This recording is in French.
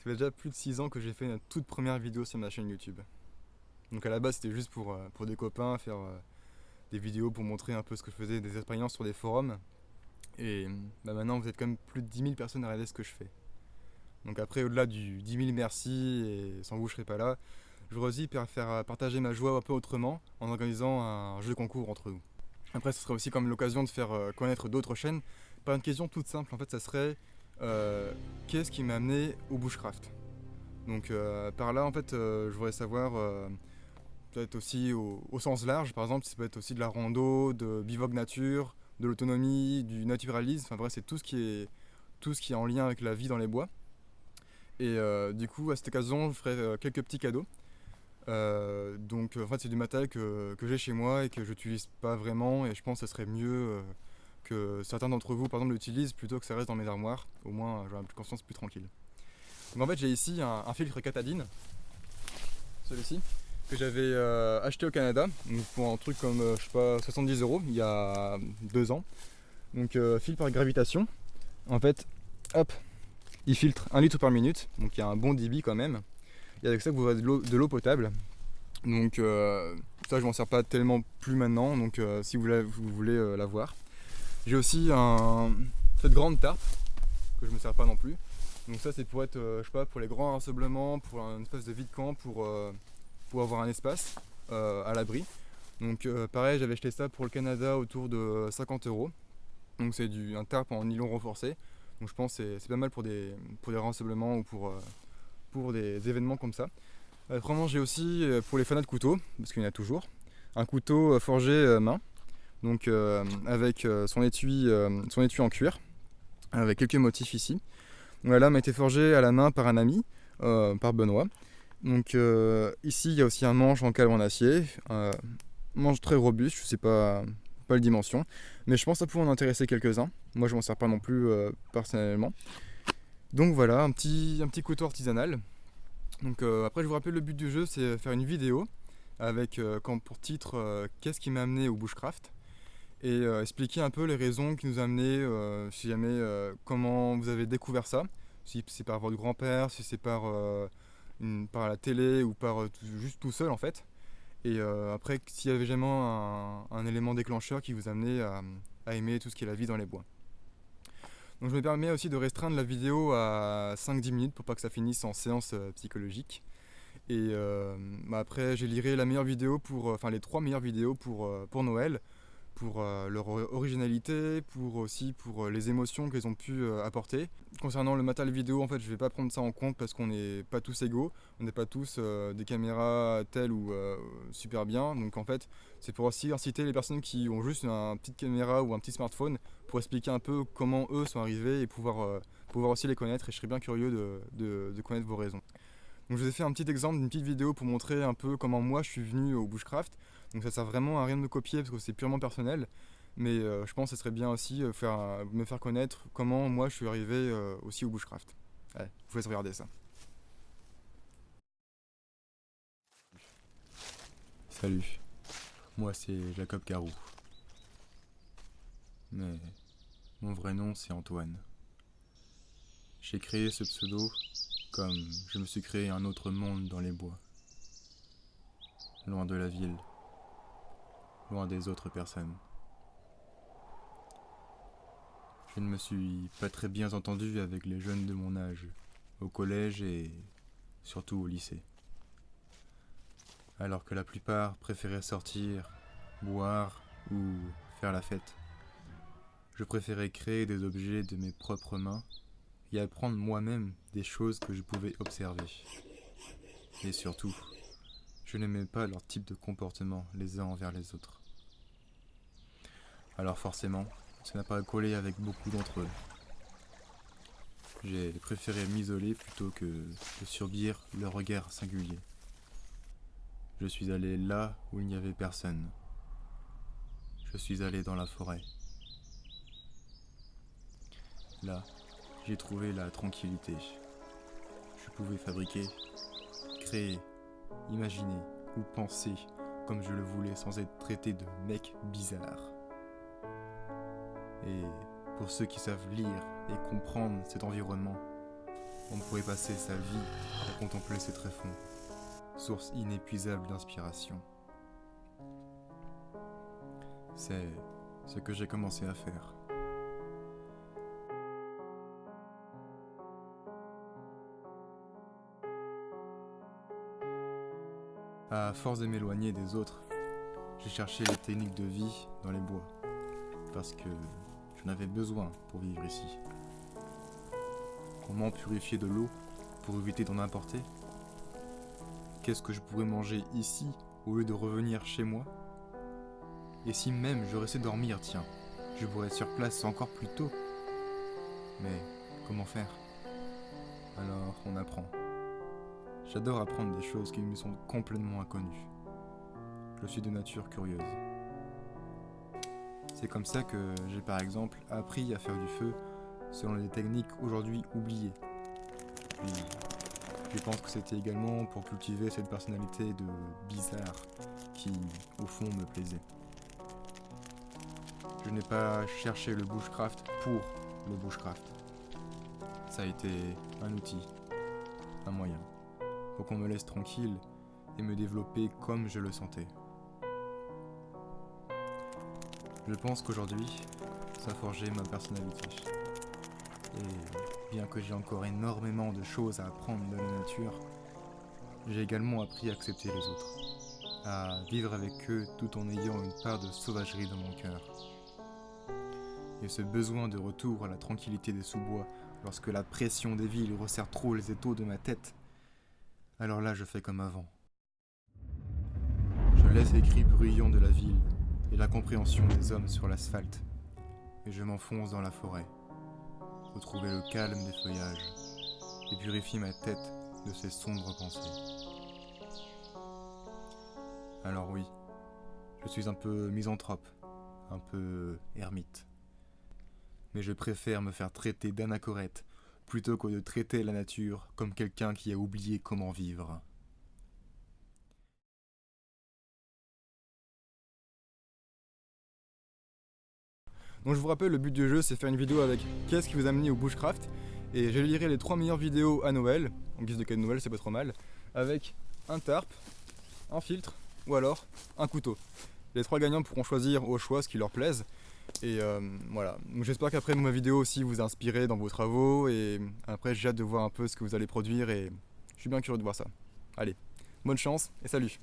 fait déjà plus de 6 ans que j'ai fait une toute première vidéo sur ma chaîne YouTube. Donc à la base c'était juste pour des copains, faire des vidéos pour montrer un peu ce que je faisais, des expériences sur des forums. Et maintenant vous êtes quand même plus de 10 000 personnes à regarder ce que je fais. Donc après au-delà du 10 000 merci et sans vous je serais pas là, je voudrais aussi faire partager ma joie un peu autrement en organisant un jeu concours entre nous. Après ce serait aussi comme l'occasion de faire connaître d'autres chaînes. Par une question toute simple en fait ça serait qu'est-ce qui m'a amené au bushcraft. Donc par là en fait je voudrais savoir peut-être aussi au sens large, par exemple, ça peut être aussi de la rando, de bivouac nature, de l'autonomie, du naturalisme, enfin bref, c'est tout ce qui est en lien avec la vie dans les bois. Et du coup, à cette occasion, je ferai quelques petits cadeaux. Donc en fait, c'est du matériel que j'ai chez moi et que je n'utilise pas vraiment, et je pense que ce serait mieux que certains d'entre vous, par exemple, l'utilisent plutôt que ça reste dans mes armoires. Au moins, j'aurai une conscience plus tranquille. Donc en fait, j'ai ici un filtre Katadyn, celui-ci que j'avais acheté au Canada donc pour un truc comme je sais pas 70 € il y a 2 ans. Donc fil par gravitation. En fait, hop, il filtre 1 litre par minute, donc il y a un bon débit quand même. Et avec ça vous avez de l'eau potable. Donc ça je m'en sers pas tellement plus maintenant, donc si vous voulez l'avoir. J'ai aussi cette grande tarpe que je me sers pas non plus. Donc ça c'est pour être, je sais pas, pour les grands rassemblements, pour une espèce de vide-camp, pour avoir un espace à l'abri. Donc pareil, j'avais acheté ça pour le Canada autour de 50 €. Donc c'est un tarp en nylon renforcé. Donc je pense que c'est pas mal pour des rassemblements ou pour des événements comme ça. Vraiment j'ai aussi pour les fanats de couteaux, parce qu'il y en a toujours, un couteau forgé main. Donc avec son étui en cuir, avec quelques motifs ici. Donc la lame a été forgée à la main par un ami, par Benoît. Donc ici il y a aussi un manche en calibre en acier, manche très robuste, je sais pas les dimensions, mais je pense que ça pourrait en intéresser quelques-uns. Moi je m'en sers pas non plus personnellement. Donc voilà, un petit couteau artisanal. Donc après je vous rappelle le but du jeu, c'est faire une vidéo avec comme pour titre qu'est-ce qui m'a amené au bushcraft et expliquer un peu les raisons qui nous ont amené, si jamais comment vous avez découvert ça, si c'est par votre grand-père, si c'est par la télé ou juste tout seul en fait. Et après, s'il y avait jamais un élément déclencheur qui vous amenait à aimer tout ce qui est la vie dans les bois. Donc je me permets aussi de restreindre la vidéo à 5-10 minutes pour pas que ça finisse en séance psychologique. Et après, j'élirai la meilleure vidéo enfin les 3 meilleures vidéos pour Noël, pour leur originalité, pour les émotions qu'ils ont pu apporter. Concernant le matériel vidéo, en fait, je vais pas prendre ça en compte parce qu'on n'est pas tous égaux, on n'est pas tous des caméras telles ou super bien. Donc en fait, c'est pour aussi inciter les personnes qui ont juste une petite caméra ou un petit smartphone pour expliquer un peu comment eux sont arrivés et pouvoir aussi les connaître. Et je serais bien curieux de connaître vos raisons. Donc je vous ai fait un petit exemple d'une petite vidéo pour montrer un peu comment moi je suis venu au bushcraft. Donc ça sert vraiment à rien de me copier parce que c'est purement personnel. Mais je pense que ce serait bien aussi me faire connaître comment moi je suis arrivé aussi au bushcraft. Allez, je vous laisse regarder ça. Salut, moi c'est Jacob Carou. Mais mon vrai nom c'est Antoine. J'ai créé ce pseudo comme je me suis créé un autre monde dans les bois. Loin de la ville, loin des autres personnes. Je ne me suis pas très bien entendu avec les jeunes de mon âge, au collège et surtout au lycée. Alors que la plupart préféraient sortir, boire ou faire la fête. Je préférais créer des objets de mes propres mains et apprendre moi-même des choses que je pouvais observer. Et surtout, je n'aimais pas leur type de comportement les uns envers les autres. Alors forcément, ça n'a pas collé avec beaucoup d'entre eux. J'ai préféré m'isoler plutôt que de subir leur regard singulier. Je suis allé là où il n'y avait personne. Je suis allé dans la forêt. Là, j'ai trouvé la tranquillité. Je pouvais fabriquer, créer, imaginer ou penser comme je le voulais sans être traité de mec bizarre. Et pour ceux qui savent lire et comprendre cet environnement, On pourrait passer sa vie à contempler ces tréfonds, source inépuisable d'inspiration. C'est ce que j'ai commencé à faire. À force de m'éloigner des autres, j'ai cherché les techniques de vie dans les bois, parce que j'en avais besoin pour vivre ici. Comment purifier de l'eau pour éviter d'en importer? Qu'est-ce que je pourrais manger ici au lieu de revenir chez moi? Et si même je restais dormir, tiens, je pourrais être sur place encore plus tôt. Mais comment faire? Alors on apprend. J'adore apprendre des choses qui me sont complètement inconnues. Je suis de nature curieuse. C'est comme ça que j'ai par exemple appris à faire du feu selon des techniques aujourd'hui oubliées. Puis, je pense que c'était également pour cultiver cette personnalité de bizarre qui, au fond, me plaisait. Je n'ai pas cherché le bushcraft pour le bushcraft. Ça a été un outil, un moyen, pour qu'on me laisse tranquille et me développer comme je le sentais. Je pense qu'aujourd'hui, ça a forgé ma personnalité. Et bien que j'ai encore énormément de choses à apprendre de la nature, j'ai également appris à accepter les autres, à vivre avec eux tout en ayant une part de sauvagerie dans mon cœur. Et ce besoin de retour à la tranquillité des sous-bois lorsque la pression des villes resserre trop les étaux de ma tête, alors là je fais comme avant. Je laisse les cris bruyants de la ville et la compréhension des hommes sur l'asphalte, et je m'enfonce dans la forêt, retrouver le calme des feuillages et purifier ma tête de ces sombres pensées. Alors oui, je suis un peu misanthrope, un peu ermite. Mais je préfère me faire traiter d'anachorète plutôt que de traiter la nature comme quelqu'un qui a oublié comment vivre. Donc je vous rappelle, le but du jeu c'est faire une vidéo avec qu'est-ce qui vous a amené au bushcraft. Et je lirai les 3 meilleures vidéos à Noël, en guise de cadeau de Noël, c'est pas trop mal, avec un tarp, un filtre ou alors un couteau. Les 3 gagnants pourront choisir au choix ce qui leur plaise. Et voilà, donc j'espère qu'après ma vidéo aussi vous a inspiré dans vos travaux. Et après j'ai hâte de voir un peu ce que vous allez produire et je suis bien curieux de voir ça. Allez, bonne chance et salut!